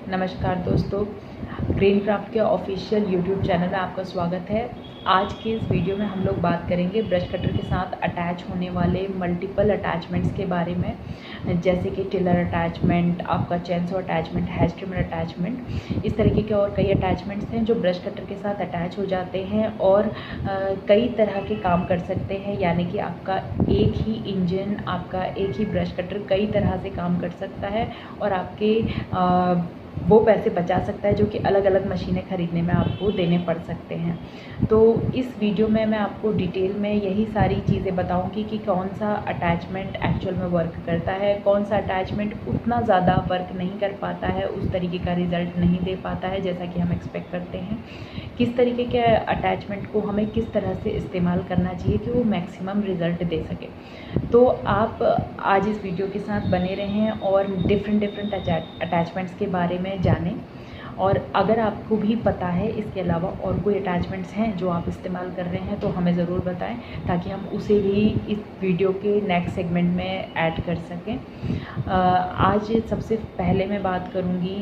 नमस्कार दोस्तों, green craft के ऑफिशियल यूट्यूब चैनल में आपका स्वागत है। आज के इस वीडियो में हम लोग बात करेंगे ब्रश कटर के साथ अटैच होने वाले मल्टीपल अटैचमेंट्स के बारे में, जैसे कि टिलर अटैचमेंट, आपका chainsaw attachment, hedge trimmer attachment. इस तरीके के और कई अटैचमेंट्स हैं जो ब्रश कटर के साथ अटैच हो जाते हैं और कई तरह के काम कर सकते हैं। यानी कि आपका एक ही इंजन, आपका एक ही ब्रश कटर कई तरह से काम कर सकता है और आपके वो पैसे बचा सकता है जो कि अलग अलग मशीनें ख़रीदने में आपको देने पड़ सकते हैं। तो इस वीडियो में मैं आपको डिटेल में यही सारी चीज़ें बताऊंगी कि कौन सा अटैचमेंट एक्चुअल में वर्क करता है, कौन सा अटैचमेंट उतना ज़्यादा वर्क नहीं कर पाता है, उस तरीके का रिज़ल्ट नहीं दे पाता है जैसा कि हम एक्सपेक्ट करते हैं। किस तरीके के अटैचमेंट को हमें किस तरह से इस्तेमाल करना चाहिए कि वो मैक्सिमम रिज़ल्ट दे सके। तो आप आज इस वीडियो के साथ बने रहें और डिफरेंट अटैचमेंट्स के बारे में जानें। और अगर आपको भी पता है इसके अलावा और कोई अटैचमेंट्स हैं जो आप इस्तेमाल कर रहे हैं तो हमें ज़रूर बताएं, ताकि हम उसे भी इस वीडियो के नेक्स्ट सेगमेंट में ऐड कर सकें। आज सबसे पहले मैं बात करूंगी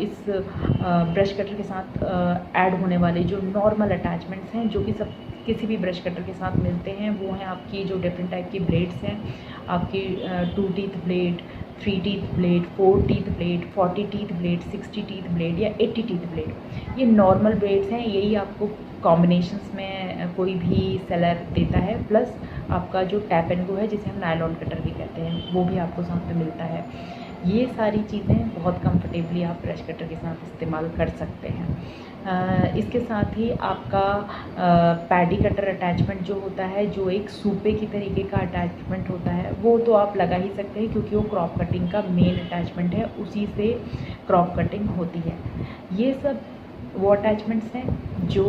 इस ब्रश कटर के साथ ऐड होने वाले जो नॉर्मल अटैचमेंट्स हैं, जो कि सब किसी भी ब्रश कटर के साथ मिलते हैं। वो हैं आपकी जो डिफरेंट टाइप की ब्लेड्स हैं, आपकी 2 teeth blade, 3 teeth blade, 4 teeth blade, 40 teeth blade, 60 teeth blade या 80 टीथ ब्लेड। ये नॉर्मल ब्लेड्स हैं, यही आपको कॉम्बिनेशंस में कोई भी सेलर देता है। प्लस आपका जो टैप एंड गो है, जिसे हम नायलॉन कटर भी कहते हैं, वो भी आपको साथ में मिलता है। ये सारी चीज़ें बहुत कंफर्टेबली आप ब्रश कटर के साथ इस्तेमाल कर सकते हैं। इसके साथ ही आपका पैडी कटर अटैचमेंट जो होता है, जो एक सूपे की तरीके का अटैचमेंट होता है, वो तो आप लगा ही सकते हैं क्योंकि वो क्रॉप कटिंग का मेन अटैचमेंट है, उसी से क्रॉप कटिंग होती है। ये सब वो अटैचमेंट्स हैं जो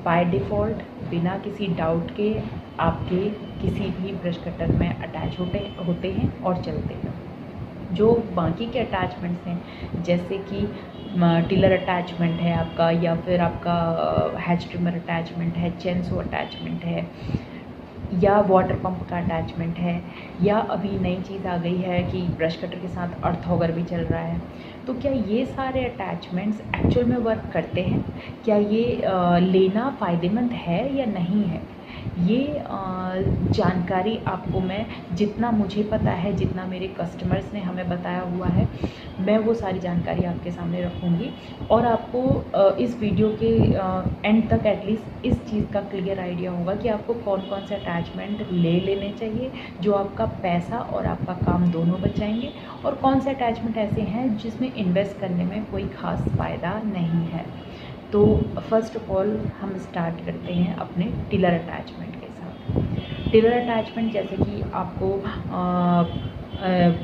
बाय डिफ़ॉल्ट बिना किसी डाउट के आपके किसी भी ब्रश कटर में अटैच होते हैं और चलते हैं। जो बाकी के अटैचमेंट्स हैं, जैसे कि टिलर अटैचमेंट है आपका, या फिर आपका हेज ट्रिमर अटैचमेंट है, चेनसो अटैचमेंट है, या वाटर पंप का अटैचमेंट है, या अभी नई चीज़ आ गई है कि ब्रश कटर के साथ अर्थ ऑगर भी चल रहा है। तो क्या ये सारे अटैचमेंट्स एक्चुअल में वर्क करते हैं? क्या ये लेना फ़ायदेमंद है या नहीं है? ये जानकारी आपको मैं, जितना मुझे पता है, जितना मेरे कस्टमर्स ने हमें बताया हुआ है, मैं वो सारी जानकारी आपके सामने रखूँगी और आपको इस वीडियो के एंड तक एटलीस्ट इस चीज़ का क्लियर आइडिया होगा कि आपको कौन कौन से अटैचमेंट ले लेने चाहिए जो आपका पैसा और आपका काम दोनों बचाएंगे, और कौन से अटैचमेंट ऐसे हैं जिसमें इन्वेस्ट करने में कोई ख़ास फ़ायदा नहीं है। तो फर्स्ट ऑफ ऑल हम स्टार्ट करते हैं अपने टिलर अटैचमेंट के साथ। टिलर अटैचमेंट जैसे कि आपको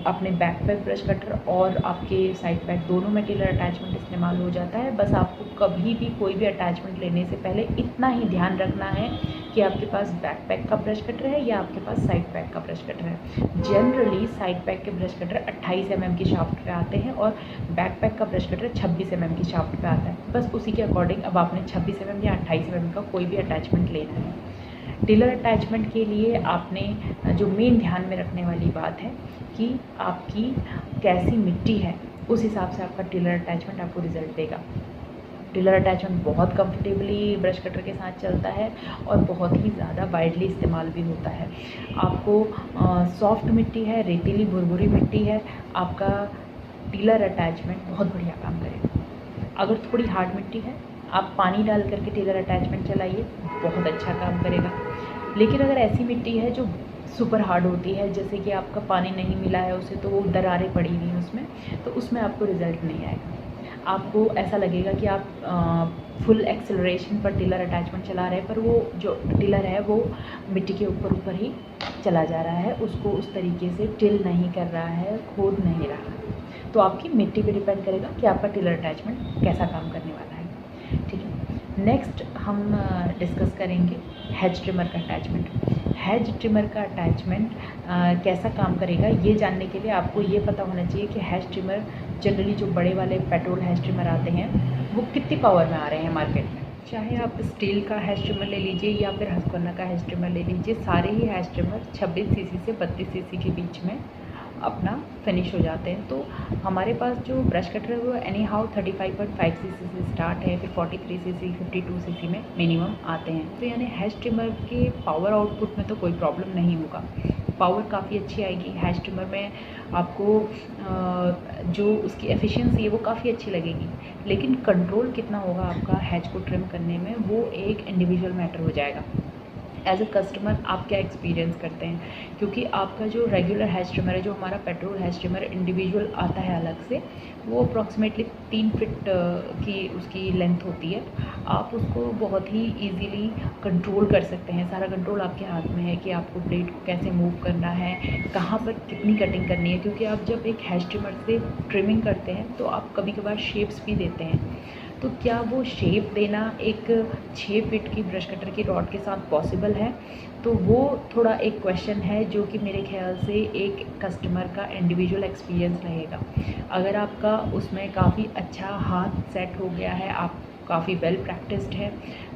अपने बैक पैक ब्रश कटर और आपके साइड पैक दोनों में टिलर अटैचमेंट इस्तेमाल हो जाता है। बस आपको कभी भी कोई भी अटैचमेंट लेने से पहले इतना ही ध्यान रखना है कि आपके पास बैक पैक का ब्रश कटर है या आपके पास साइड पैक का ब्रश कटर है। जनरली साइड पैक के ब्रश कटर 28 mm की शाफ्ट पे आते हैं और बैक पैक का ब्रश कटर 26 mm की शाफ्ट पे आता है। बस उसी के अकॉर्डिंग अब आपने 26 mm या 28 mm का कोई भी अटैचमेंट लेना है। टिलर अटैचमेंट के लिए आपने जो मेन ध्यान में रखने वाली बात है कि आपकी कैसी मिट्टी है, उस हिसाब से आपका टिलर अटैचमेंट आपको रिज़ल्ट देगा। टिलर अटैचमेंट बहुत कंफर्टेबली ब्रश कटर के साथ चलता है और बहुत ही ज़्यादा वाइडली इस्तेमाल भी होता है। आपको सॉफ्ट मिट्टी है, रेतीली भुरभुरी मिट्टी है, आपका टिलर अटैचमेंट बहुत बढ़िया काम करेगा। अगर थोड़ी हार्ड मिट्टी है, आप पानी डाल करके टिलर अटैचमेंट चलाइए, बहुत अच्छा काम करेगा। लेकिन अगर ऐसी मिट्टी है जो सुपर हार्ड होती है, जैसे कि आपका पानी नहीं मिला है उसे, तो वो दरारें पड़ी हुई हैं उसमें, तो उसमें आपको रिज़ल्ट नहीं आएगा। आपको ऐसा लगेगा कि आप फुल एक्सेलरेशन पर टिलर अटैचमेंट चला रहे हैं, पर वो जो टिलर है वो मिट्टी के ऊपर ही चला जा रहा है, उसको उस तरीके से टिल नहीं कर रहा है, खोद नहीं रहा है। तो आपकी मिट्टी पे डिपेंड करेगा कि आपका टिलर अटैचमेंट कैसा काम करने वाला है। ठीक है, नेक्स्ट हम डिस्कस करेंगे हेज ट्रिमर का अटैचमेंट। हेज ट्रिमर का अटैचमेंट कैसा काम करेगा, ये जानने के लिए आपको ये पता होना चाहिए कि हेज ट्रिमर जनरली जो बड़े वाले पेट्रोल हेज ट्रिमर आते हैं वो कितनी पावर में आ रहे हैं मार्केट में। चाहे आप स्टील का हेज ट्रिमर ले लीजिए या फिर हस्कवर्ना का हेज ट्रिमर ले लीजिए, सारे ही हेज ट्रिमर 26 सीसी से 32 सीसी के बीच में अपना फिनिश हो जाते हैं। तो हमारे पास जो ब्रश कटर है वो एनी हाउ 35.5 सीसी से स्टार्ट है, फिर 43 सीसी 52 सीसी में मिनिमम आते हैं। तो यानी हेयर ट्रिमर के पावर आउटपुट में तो कोई प्रॉब्लम नहीं होगा, पावर काफ़ी अच्छी आएगी। हेयर ट्रिमर में आपको जो उसकी एफिशिएंसी है वो काफ़ी अच्छी लगेगी, लेकिन कंट्रोल कितना होगा आपका हेयर को ट्रिम करने में वो एक इंडिविजुअल मैटर हो जाएगा। एज अ कस्टमर आप क्या एक्सपीरियंस करते हैं, क्योंकि आपका जो रेगुलर हेयर ट्रिमर है, जो हमारा पेट्रोल हेयर ट्रिमर इंडिविजुअल आता है अलग से, वो अप्रॉक्सीमेटली 3 फीट की उसकी लेंथ होती है। आप उसको बहुत ही इजीली कंट्रोल कर सकते हैं, सारा कंट्रोल आपके हाथ में है कि आपको ब्लेड को कैसे मूव करना है, कहाँ पर कितनी कटिंग करनी है। क्योंकि आप जब एक हेयर ट्रिमर से ट्रिमिंग करते हैं तो आप कभी कभार शेप्स भी देते हैं, तो क्या वो शेप देना एक 6 फीट की ब्रश कटर की रॉड के साथ पॉसिबल है? तो वो थोड़ा एक क्वेश्चन है जो कि मेरे ख्याल से एक कस्टमर का इंडिविजुअल एक्सपीरियंस रहेगा। अगर आपका उसमें काफ़ी अच्छा हाथ सेट हो गया है, आप काफ़ी वेल प्रैक्टिस्ड है,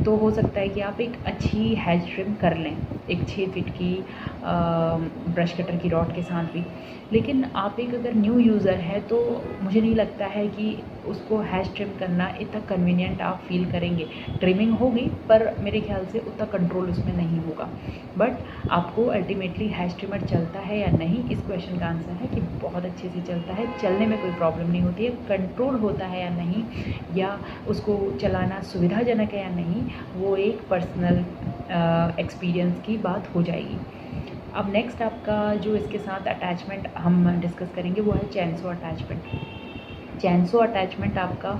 तो हो सकता है कि आप एक अच्छी हेयर ट्रिम कर लें एक 6 फीट की ब्रश कटर की रॉड के साथ भी। लेकिन आप एक अगर न्यू यूज़र है तो मुझे नहीं लगता है कि उसको हेयर ट्रिम करना इतना कन्वीनियंट आप फील करेंगे। ट्रिमिंग होगी पर मेरे ख्याल से उतना कंट्रोल उसमें नहीं होगा। बट आपको अल्टीमेटली हेयर ट्रिमर चलता है या नहीं, इस क्वेश्चन का आंसर है कि बहुत अच्छे से चलता है, चलने में कोई प्रॉब्लम नहीं होती है। कंट्रोल होता है या नहीं, या उसको चलाना सुविधाजनक है या नहीं, वो एक पर्सनल एक्सपीरियंस की बात हो जाएगी। अब नेक्स्ट आपका जो इसके साथ अटैचमेंट हम डिस्कस करेंगे वो है चैनसो अटैचमेंट। चैनसो अटैचमेंट आपका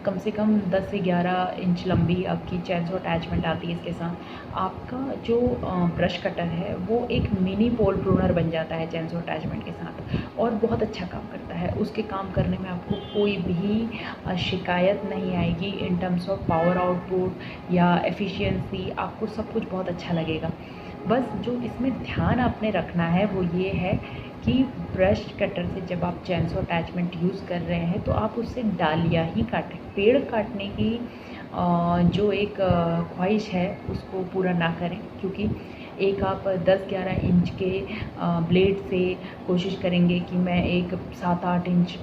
कम से कम 10 से 11 इंच लंबी आपकी चैनसो अटैचमेंट आती है। इसके साथ आपका जो ब्रश कटर है वो एक मिनी पोल प्रूनर बन जाता है चैनसो अटैचमेंट के साथ, और बहुत अच्छा काम करता है। उसके काम करने में आपको कोई भी शिकायत नहीं आएगी in terms of power output या एफिशिएंसी, आपको सब कुछ बहुत अच्छा लगेगा। बस जो इसमें ध्यान आपने रखना है वो ये है कि ब्रश कटर से जब आप चैनसो अटैचमेंट यूज़ कर रहे हैं तो आप उससे डालियाँ ही काटें। पेड़ काटने की जो एक ख्वाहिश है उसको पूरा ना करें, क्योंकि एक आप 10-11 इंच के ब्लेड से कोशिश करेंगे कि मैं एक 7-8 इंच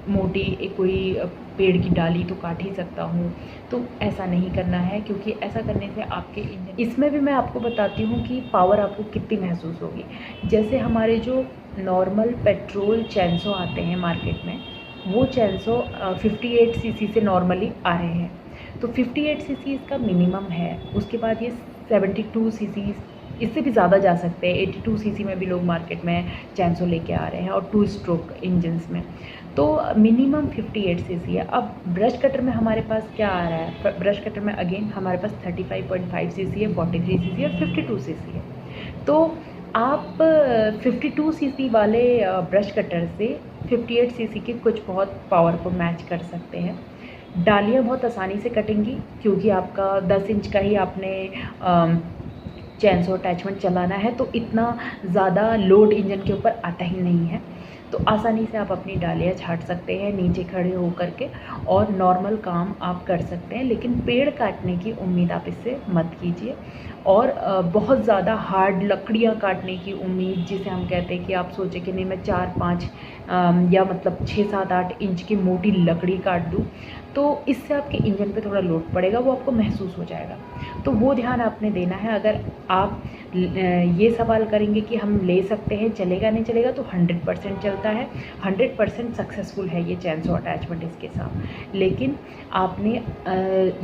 मोटी एक कोई पेड़ की डाली तो काट ही सकता हूँ, तो ऐसा नहीं करना है। क्योंकि ऐसा करने से आपके इंजन, इसमें भी मैं आपको बताती हूँ कि पावर आपको कितनी महसूस होगी। जैसे हमारे जो नॉर्मल पेट्रोल चैनसो आते हैं मार्केट में, वो चैनसो 58 सीसी से नॉर्मली आ रहे हैं, तो 58 सीसी इसका मिनिमम है। उसके बाद ये 72 सीसी, इससे भी ज़्यादा जा सकते हैं। 82 सीसी में भी लोग मार्केट में चैनसो लेके आ रहे हैं, और 2 स्ट्रोक इंजन्स में तो मिनिमम 58 सीसी है। अब ब्रश कटर में हमारे पास क्या आ रहा है, ब्रश कटर में अगेन हमारे पास 35.5 सीसी है, 43 सीसी और 52 सीसी है। तो आप 52 सीसी वाले ब्रश कटर से 58 सीसी के कुछ बहुत पावर को मैच कर सकते हैं। डालियाँ बहुत आसानी से कटेंगी, क्योंकि आपका 10 इंच का ही आपने चैनसो अटैचमेंट चलाना है, तो इतना ज़्यादा लोड इंजन के ऊपर आता ही नहीं है। तो आसानी से आप अपनी डालियाँ छाट सकते हैं नीचे खड़े होकर के, और नॉर्मल काम आप कर सकते हैं। लेकिन पेड़ काटने की उम्मीद आप इससे मत कीजिए, और बहुत ज़्यादा हार्ड लकड़ियाँ काटने की उम्मीद, जिसे हम कहते हैं कि आप सोचें कि नहीं मैं 4-5 या मतलब 6-7-8 इंच की मोटी लकड़ी काट दूँ, तो इससे आपके इंजन पे थोड़ा लोड पड़ेगा, वो आपको महसूस हो जाएगा। तो वो ध्यान आपने देना है। अगर आप ये सवाल करेंगे कि हम ले सकते हैं, चलेगा नहीं चलेगा, तो 100% चलता है, 100% सक्सेसफुल है ये चैनसो अटैचमेंट इसके साथ। लेकिन आपने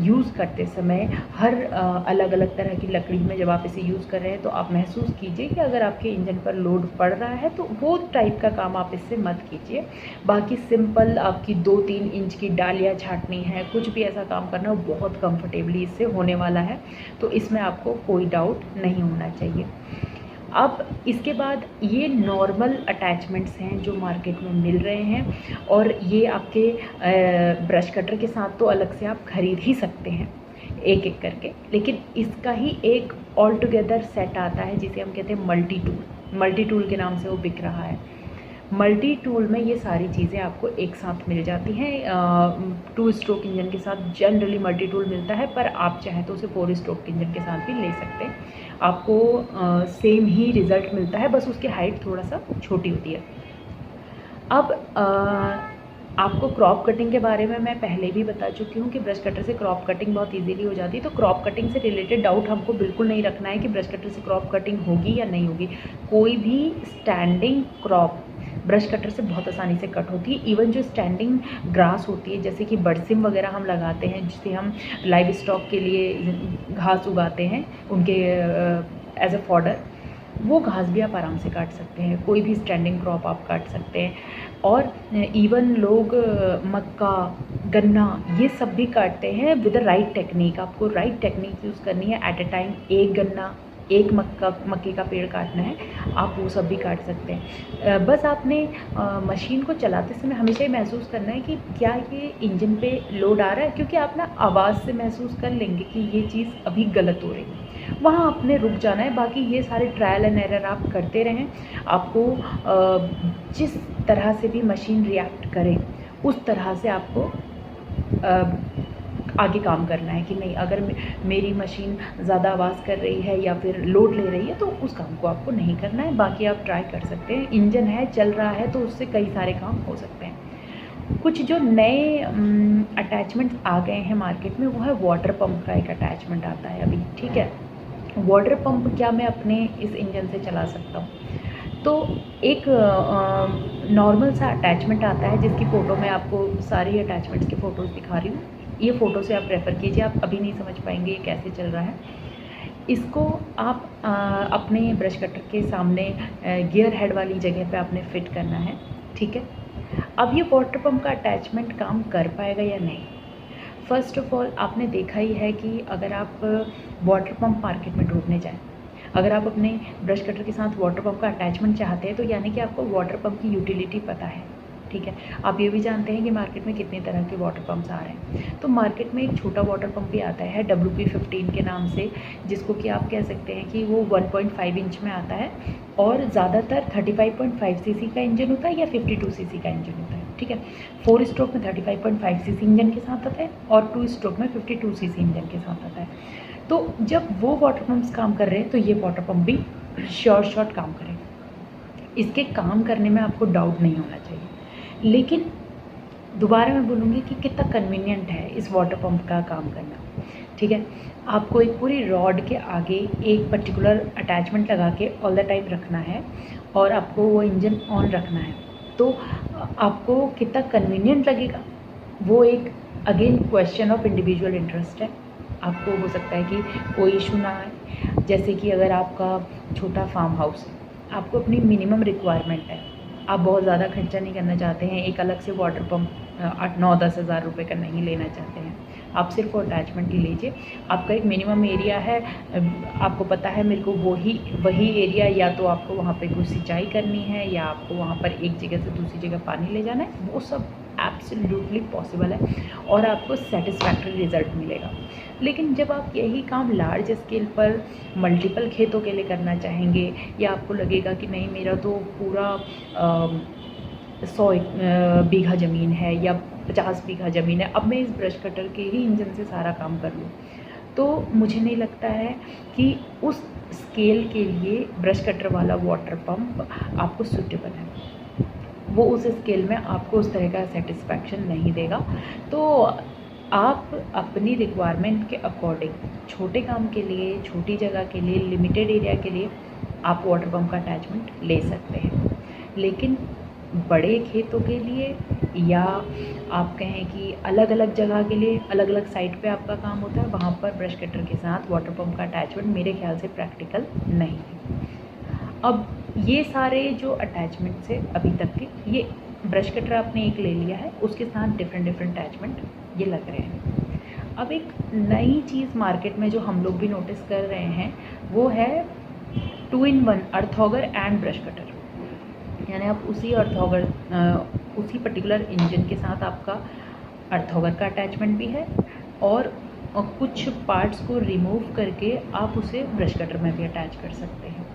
यूज़ करते समय हर अलग अलग तरह की लकड़ी में जब आप इसे यूज़ कर रहे हैं तो आप महसूस कीजिए कि अगर आपके इंजन पर लोड पड़ रहा है तो वो टाइप का काम आप इससे मत कीजिए। बाकी सिंपल आपकी 2-3 इंच की डालियाँ छाटनी है, कुछ भी ऐसा काम करना, वो बहुत कंफर्टेबली इससे होने वाला है, तो इसमें आपको कोई डाउट नहीं होना चाहिए। अब इसके बाद ये नॉर्मल अटैचमेंट्स हैं जो मार्केट में मिल रहे हैं, और ये आपके ब्रश कटर के साथ तो अलग से आप खरीद ही सकते हैं एक एक करके। लेकिन इसका ही एक ऑल टुगेदर सेट आता है जिसे हम कहते हैं मल्टी टूल के नाम से वो बिक रहा है। मल्टी टूल में ये सारी चीज़ें आपको एक साथ मिल जाती हैं। 2 स्ट्रोक इंजन के साथ जनरली मल्टी टूल मिलता है, पर आप चाहें तो उसे 4 स्ट्रोक इंजन के साथ भी ले सकते हैं। आपको सेम ही रिज़ल्ट मिलता है, बस उसकी हाइट थोड़ा सा छोटी होती है। अब आपको क्रॉप कटिंग के बारे में मैं पहले भी बता चुकी हूँ कि ब्रश कटर से क्रॉप कटिंग बहुत इजीली हो जाती है। तो क्रॉप कटिंग से रिलेटेड डाउट हमको बिल्कुल नहीं रखना है कि ब्रश कटर से क्रॉप कटिंग होगी या नहीं होगी। कोई भी स्टैंडिंग क्रॉप ब्रश कटर से बहुत आसानी से कट होती है। इवन जो स्टैंडिंग ग्रास होती है, जैसे कि बरसिम वगैरह हम लगाते हैं, जिसे हम लाइव स्टॉक के लिए घास उगाते हैं उनके एज अ फॉडर, वो घास भी आप आराम से काट सकते हैं। कोई भी स्टैंडिंग क्रॉप आप काट सकते हैं। और इवन लोग मक्का, गन्ना, ये सब भी काटते हैं विद द राइट टेक्निक। आपको राइट टेक्निक यूज़ करनी है। एट अ टाइम एक गन्ना, एक मक्के का पेड़ काटना है, आप वो सब भी काट सकते हैं। बस आपने मशीन को चलाते समय हमेशा ही महसूस करना है कि क्या ये इंजन पे लोड आ रहा है, क्योंकि आप ना आवाज़ से महसूस कर लेंगे कि ये चीज़ अभी गलत हो रही है। वहाँ आपने रुक जाना है। बाकी ये सारे ट्रायल एंड एरर आप करते रहें। आपको जिस तरह से भी मशीन रिएक्ट करे उस तरह से आपको आगे काम करना है कि नहीं, अगर मेरी मशीन ज़्यादा आवाज़ कर रही है या फिर लोड ले रही है तो उस काम को आपको नहीं करना है। बाकी आप ट्राई कर सकते हैं। इंजन है, चल रहा है, तो उससे कई सारे काम हो सकते हैं। कुछ जो नए अटैचमेंट्स आ गए हैं मार्केट में, वो है वाटर पंप का एक अटैचमेंट आता है अभी, ठीक है। वाटर पंप क्या मैं अपने इस इंजन से चला सकता हूँ? तो एक नॉर्मल सा अटैचमेंट आता है जिसकी फ़ोटो मैं आपको सारी अटैचमेंट्स की फ़ोटोज़ दिखा रही हूँ। ये फ़ोटो से आप रेफ़र कीजिए, आप अभी नहीं समझ पाएंगे ये कैसे चल रहा है। इसको आप अपने ब्रश कटर के सामने गियर हेड वाली जगह पे आपने फ़िट करना है, ठीक है। अब ये वाटर पंप का अटैचमेंट काम कर पाएगा या नहीं? फ़र्स्ट ऑफ़ ऑल आपने देखा ही है कि अगर आप वाटर पंप मार्केट में ढूँढने जाएँ, अगर आप अपने ब्रश कटर के साथ वाटर पंप का अटैचमेंट चाहते हैं, तो यानी कि आपको वाटर पंप की यूटिलिटी पता है, ठीक है। आप ये भी जानते हैं कि मार्केट में कितने तरह के वाटर पंप्स आ रहे हैं। तो मार्केट में एक छोटा वाटर पंप भी आता है WP15 के नाम से, जिसको कि आप कह सकते हैं कि वो 1.5 इंच में आता है और ज़्यादातर 35.5 सीसी का इंजन होता है या 52 सीसी का इंजन होता है, ठीक है। 4 स्ट्रोक में 35.5 सीसी इंजन के साथ आता है और 2 स्ट्रोक में 52 सीसी इंजन के साथ आता है। तो जब वो वाटर पम्प्स काम कर रहे हैं तो ये वाटर पम्प भी शॉर्ट काम करें। इसके काम करने में आपको डाउट नहीं होना चाहिए। लेकिन दोबारा मैं बोलूँगी कि कितना कन्वीनियंट है इस वाटर पंप का काम करना, ठीक है। आपको एक पूरी रॉड के आगे एक पर्टिकुलर अटैचमेंट लगा के ऑल द टाइम रखना है और आपको वो इंजन ऑन रखना है। तो आपको कितना कन्वीनियंट लगेगा, वो एक again question of individual interest है। आपको हो सकता है कि कोई इशू ना आए। जैसे कि अगर आपका छोटा फार्म हाउस है, आपको अपनी मिनिमम रिक्वायरमेंट है, आप बहुत ज़्यादा खर्चा नहीं करना चाहते हैं, एक अलग से वाटर पंप 8-9-10 हज़ार रुपये का नहीं लेना चाहते हैं, आप सिर्फ अटैचमेंट ही लीजिए। आपका एक मिनिमम एरिया है, आपको पता है मेरे को वही एरिया, या तो आपको वहाँ पे कुछ सिंचाई करनी है या आपको वहाँ पर एक जगह से दूसरी जगह पानी ले जाना है, वो सब एब्सोल्युटली पॉसिबल है और आपको सेटिस्फैक्टरी रिज़ल्ट मिलेगा। लेकिन जब आप यही काम लार्ज स्केल पर मल्टीपल खेतों के लिए करना चाहेंगे, या आपको लगेगा कि नहीं मेरा तो पूरा 100 बीघा ज़मीन है या 50 बीघा ज़मीन है, अब मैं इस ब्रश कटर के ही इंजन से सारा काम कर लूँ, तो मुझे नहीं लगता है कि उस स्केल के लिए ब्रश कटर वाला वाटर पंप आपको सूटेबल है। वो उस स्केल में आपको उस तरह का सेटिस्फैक्शन नहीं देगा। तो आप अपनी रिक्वायरमेंट के अकॉर्डिंग छोटे काम के लिए, छोटी जगह के लिए, लिमिटेड एरिया के लिए आप वाटर पंप का अटैचमेंट ले सकते हैं। लेकिन बड़े खेतों के लिए, या आप कहें कि अलग अलग जगह के लिए, अलग अलग साइट पे आपका काम होता है, वहाँ पर ब्रश कटर के साथ वाटर पंप का अटैचमेंट मेरे ख्याल से प्रैक्टिकल नहीं है। अब ये सारे जो अटैचमेंट्स है अभी तक के, ये ब्रश कटर आपने एक ले लिया है, उसके साथ डिफरेंट अटैचमेंट ये लग रहे हैं। अब एक नई चीज़ मार्केट में जो हम लोग भी नोटिस कर रहे हैं, वो है 2-in-1 अर्थॉगर एंड ब्रश कटर। यानी आप उसी पर्टिकुलर इंजन के साथ आपका अर्थॉगर का अटैचमेंट भी है और कुछ पार्ट्स को रिमूव करके आप उसे ब्रश कटर में भी अटैच कर सकते हैं।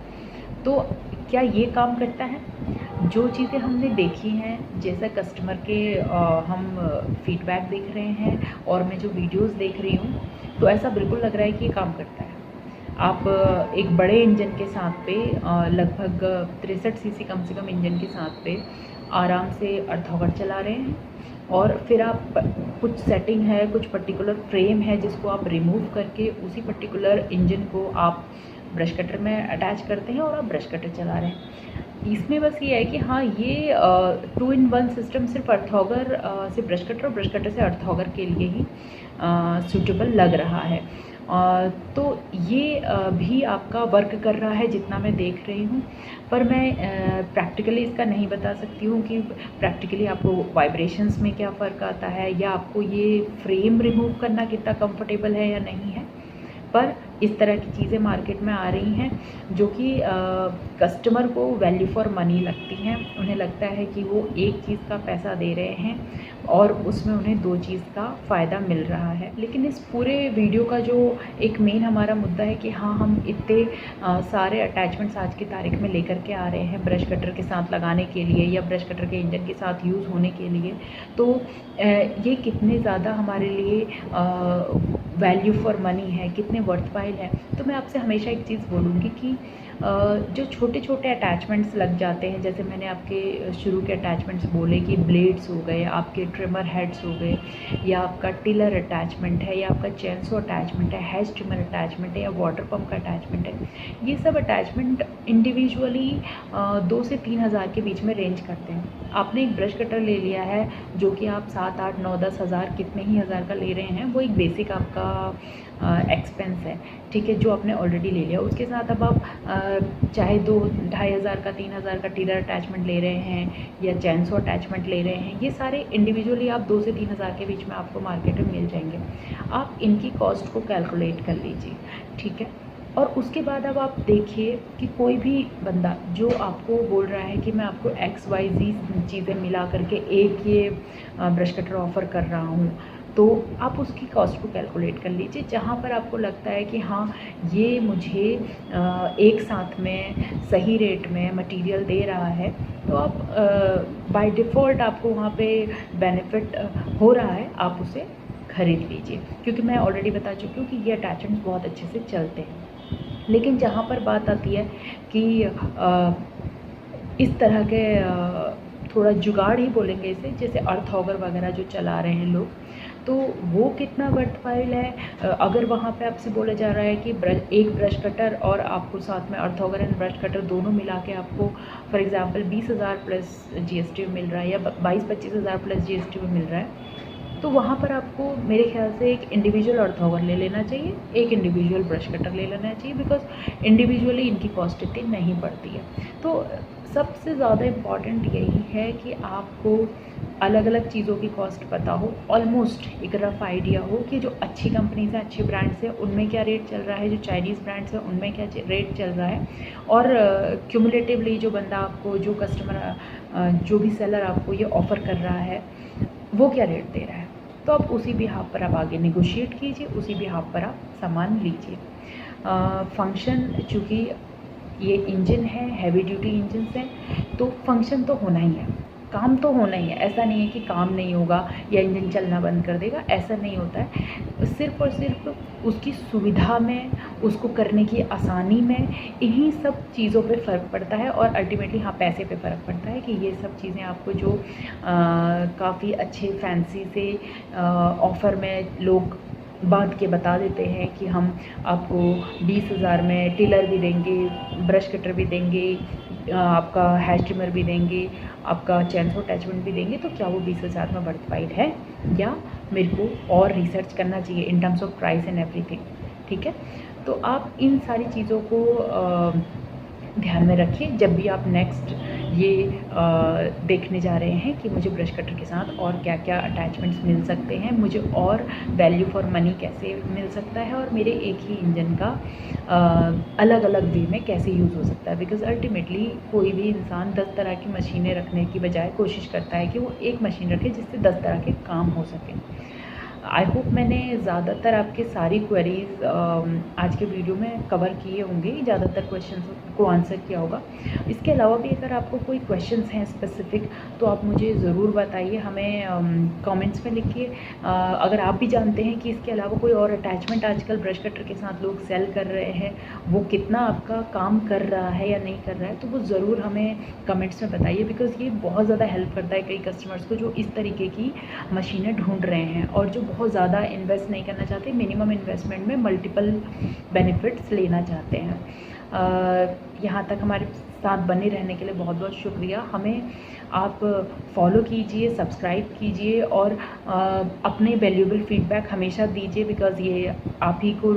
तो क्या ये काम करता है? जो चीज़ें हमने देखी हैं, जैसा कस्टमर के हम फीडबैक देख रहे हैं और मैं जो वीडियोस देख रही हूँ, तो ऐसा बिल्कुल लग रहा है कि ये काम करता है। आप एक बड़े इंजन के साथ पे लगभग 63 सीसी कम से कम इंजन के साथ पे आराम से अर्थॉवर चला रहे हैं, और फिर आप कुछ सेटिंग है, कुछ पर्टिकुलर फ्रेम है जिसको आप रिमूव करके उसी पर्टिकुलर इंजन को आप ब्रश कटर में अटैच करते हैं और आप ब्रश कटर चला रहे हैं। इसमें बस ये है कि हाँ, ये 2-in-1 सिस्टम सिर्फ अर्थॉगर से ब्रश कटर और ब्रश कटर से अर्थॉगर के लिए ही सूटेबल लग रहा है। तो ये भी आपका वर्क कर रहा है जितना मैं देख रही हूँ, पर मैं प्रैक्टिकली इसका नहीं बता सकती हूँ कि प्रैक्टिकली आपको वाइब्रेशंस में क्या फ़र्क आता है, या आपको ये फ्रेम रिमूव करना कितना कंफर्टेबल है या नहीं है। पर इस तरह की चीज़ें मार्केट में आ रही हैं जो कि कस्टमर को वैल्यू फॉर मनी लगती हैं। उन्हें लगता है कि वो एक चीज़ का पैसा दे रहे हैं और उसमें उन्हें 2 चीज़ का फ़ायदा मिल रहा है। लेकिन इस पूरे वीडियो का जो एक मेन हमारा मुद्दा है कि हाँ, हम इतने सारे अटैचमेंट्स आज की तारीख में लेकर के आ रहे हैं ब्रश कटर के साथ लगाने के लिए या ब्रश कटर के इंजन के साथ यूज़ होने के लिए, तो ये कितने ज़्यादा हमारे लिए वैल्यू फॉर मनी है, कितने वर्थवाइल है। तो मैं आपसे हमेशा एक चीज़ बोलूँगी कि जो छोटे छोटे अटैचमेंट्स लग जाते हैं, जैसे मैंने आपके शुरू के अटैचमेंट्स बोले कि ब्लेड्स हो गए, आपके ट्रिमर हेड्स हो गए, या आपका टिलर अटैचमेंट है, या आपका चेंसो अटैचमेंट है, हैज ट्रिमर अटैचमेंट है, या वाटर पम्प का अटैचमेंट है। ये सब अटैचमेंट इंडिविजुअली 2 से 3 हज़ार के बीच में रेंज करते हैं। आपने एक ब्रश कटर ले लिया है जो कि आप 7, 8, 9, 10 हज़ार कितने ही हज़ार का ले रहे हैं, वो एक बेसिक आपका एक्सपेंस है, ठीक है, जो आपने ऑलरेडी ले लिया। उसके साथ अब आप चाहे 2, 2.5 हज़ार का, 3 हज़ार का टिलर अटैचमेंट ले रहे हैं या चेंसो अटैचमेंट ले रहे हैं, ये सारे इंडिविजुअली आप 2 से 3 हज़ार के बीच में आपको मार्केट में मिल जाएंगे। आप इनकी कॉस्ट को कैलकुलेट कर लीजिए, ठीक है। और उसके बाद अब आप देखिए कि कोई भी बंदा जो आपको बोल रहा है कि मैं आपको XYZ चीज़ें मिला करके एक ये ब्रश कटर ऑफ़र कर रहा हूँ, तो आप उसकी कॉस्ट को कैलकुलेट कर लीजिए। जहाँ पर आपको लगता है कि हाँ, ये मुझे एक साथ में सही रेट में मटेरियल दे रहा है, तो आप बाय डिफ़ॉल्ट आपको वहाँ पे बेनिफिट हो रहा है, आप उसे ख़रीद लीजिए। क्योंकि मैं ऑलरेडी बता चुकी हूँ कि ये अटैचमेंट्स बहुत अच्छे से चलते हैं। लेकिन जहाँ पर बात आती है कि इस तरह के थोड़ा जुगाड़ ही बोलेंगे इसे, जैसे अर्थऑगर वगैरह जो चला रहे हैं लोग, तो वो कितना वर्थवाइल है। अगर वहाँ पे आपसे बोला जा रहा है कि एक ब्रश कटर और आपको साथ में अर्थऑगर एंड ब्रश कटर दोनों मिला के आपको फॉर एग्जांपल 20,000 प्लस GST में मिल रहा है, या 22-25 हज़ार प्लस GST में मिल रहा है, तो वहाँ पर आपको मेरे ख्याल से एक इंडिविजुअल अर्थऑगर ले लेना चाहिए, एक इंडिविजुअल ब्रश कटर ले लेना चाहिए, बिकॉज इंडिविजुअली इनकी कॉस्ट इतनी नहीं पड़ती है। तो सबसे ज़्यादा इम्पॉर्टेंट यही है कि आपको अलग अलग चीज़ों की कॉस्ट पता हो, ऑलमोस्ट एक रफ आइडिया हो कि जो अच्छी कंपनीज हैं, अच्छे ब्रांड्स हैं, उनमें क्या रेट चल रहा है, जो चाइनीज़ ब्रांड्स हैं उनमें क्या रेट चल रहा है, और क्यूमुलेटिवली जो बंदा आपको, जो कस्टमर, जो भी सेलर आपको ये ऑफ़र कर रहा है, वो क्या रेट दे रहा है। तो आप उसी बिहाफ पर आप आगे नेगोशिएट कीजिए, उसी बिहाफ पर आप सामान लीजिए। फंक्शन, चूँकि ये इंजन है, हैवी ड्यूटी इंजन है, तो फंक्शन तो होना ही है, काम तो होना ही है। ऐसा नहीं है कि काम नहीं होगा या इंजन चलना बंद कर देगा, ऐसा नहीं होता है। सिर्फ़ और सिर्फ उसकी सुविधा में, उसको करने की आसानी में, इन्हीं सब चीज़ों पे फ़र्क पड़ता है, और अल्टीमेटली हाँ, पैसे पे फ़र्क पड़ता है कि ये सब चीज़ें आपको जो काफ़ी अच्छे फैंसी से ऑफ़र में लोग बांध के बता देते हैं कि हम आपको 20,000 में टिलर भी देंगे, ब्रश कटर भी देंगे, आपका हैज ट्रिमर भी देंगे, आपका चेंसो अटैचमेंट भी देंगे, तो क्या वो 20,000 में वर्थवाइल है, या मेरे को और रिसर्च करना चाहिए in terms of price and everything, ठीक है। तो आप इन सारी चीज़ों को ध्यान में रखिए जब भी आप नेक्स्ट ये देखने जा रहे हैं कि मुझे ब्रश कटर के साथ और क्या क्या अटैचमेंट्स मिल सकते हैं, मुझे और वैल्यू फॉर मनी कैसे मिल सकता है, और मेरे एक ही इंजन का अलग अलग वे में कैसे यूज़ हो सकता है। बिकॉज अल्टीमेटली कोई भी इंसान 10 तरह की मशीनें रखने की बजाय कोशिश करता है कि वो एक मशीन रखे जिससे 10 तरह के काम हो सकें। आई होप मैंने ज़्यादातर आपके सारी क्वेरीज आज के वीडियो में कवर किए होंगे, ज़्यादातर क्वेश्चंस को आंसर किया होगा। इसके अलावा भी अगर आपको कोई क्वेश्चंस हैं स्पेसिफिक तो आप मुझे ज़रूर बताइए, हमें कमेंट्स में लिखिए। अगर आप भी जानते हैं कि इसके अलावा कोई और अटैचमेंट आजकल ब्रश कटर के साथ लोग सेल कर रहे हैं, वो कितना आपका काम कर रहा है या नहीं कर रहा है, तो वो ज़रूर हमें कमेंट्स में बताइए, बिकॉज़ ये बहुत ज़्यादा हेल्प करता है कई कस्टमर्स को जो इस तरीके की मशीनें ढूंढ रहे हैं और जो बहुत ज़्यादा इन्वेस्ट नहीं करना चाहते, मिनिमम इन्वेस्टमेंट में मल्टीपल बेनिफिट्स लेना चाहते हैं। यहाँ तक हमारे साथ बने रहने के लिए बहुत बहुत शुक्रिया। हमें आप फॉलो कीजिए, सब्सक्राइब कीजिए और अपने वैल्यूएबल फीडबैक हमेशा दीजिए, बिकॉज़ ये आप ही को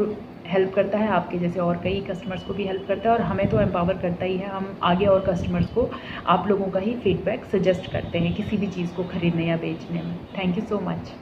हेल्प करता है, आपके जैसे और कई कस्टमर्स को भी हेल्प करता है और हमें तो एम्पावर करता ही है। हम आगे और कस्टमर्स को आप लोगों का ही फीडबैक सजेस्ट करते हैं किसी भी चीज़ को ख़रीदने या बेचने में। Thank you so much.